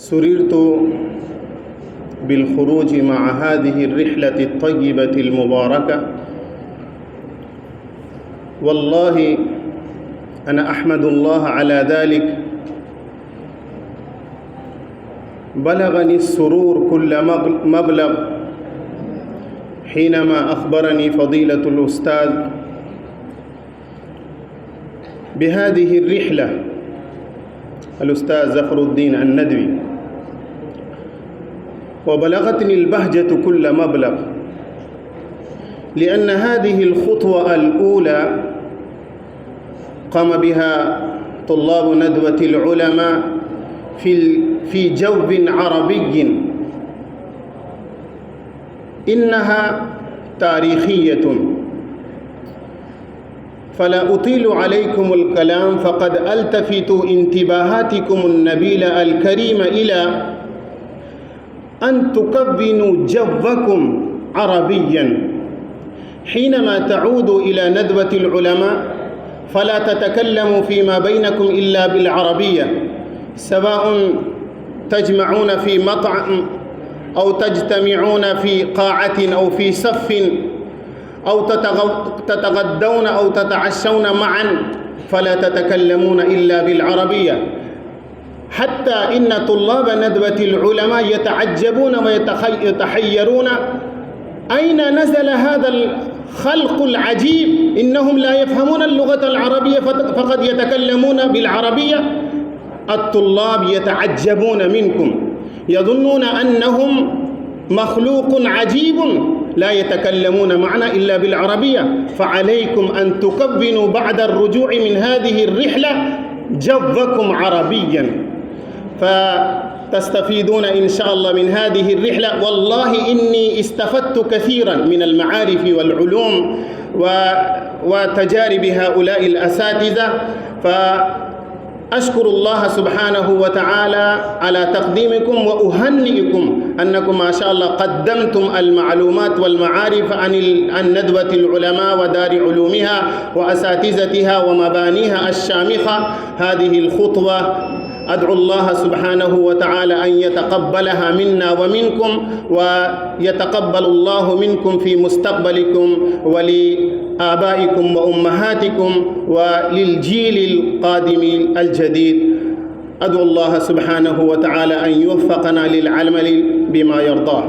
سررت بالخروج مع هذه الرحلة الطيبة المباركة. والله أنا أحمد الله على ذلك. بلغني السرور كل مبلغ حينما أخبرني فضيلة الأستاذ بهذه الرحلة، الأستاذ زفر الدين الندوي، وبلغتني البهجة كل مبلغ، لأن هذه الخطوة الأولى قام بها طلاب ندوة العلماء في جو عربي، إنها تاريخية، فلا أطيل عليكم الكلام، فقد ألتفت انتباهاتكم النبيلة الكريمة إلى أن تكونوا جوكم عربيا. حينما تعودوا إلى ندوة العلماء فلا تتكلموا فيما بينكم إلا بالعربية، سواء تجمعون في مطعم أو تجتمعون في قاعة أو في صف أو تتغدون أو تتعشون معا، فلا تتكلمون إلا بالعربية. حتى إن طلاب ندوة العلماء يتعجبون ويتحيرون أين نزل هذا الخلق العجيب، إنهم لا يفهمون اللغة العربية فقد يتكلمون بالعربية. الطلاب يتعجبون منكم، يظنون أنهم مخلوق عجيب لا يتكلمون معنا إلا بالعربية. فعليكم أن تكونوا بعد الرجوع من هذه الرحلة جوكم عربيا، فتستفيدون إن شاء الله من هذه الرحلة. والله إني استفدت كثيرا من المعارف والعلوم وتجارب هؤلاء الأساتذة، أشكر الله سبحانه وتعالى على تقديمكم، وأهنئكم أنكم ما شاء الله قدمتم المعلومات والمعارف عن ندوة العلماء ودار علومها وأساتذتها ومبانيها الشامخة. هذه الخطوة أدعو الله سبحانه وتعالى أن يتقبلها منا ومنكم، ويتقبل الله منكم في مستقبلكم ولآبائكم وأمهاتكم وللجيل القادم الجديد. أدعو الله سبحانه وتعالى أن يوفقنا للعمل بما يرضاه.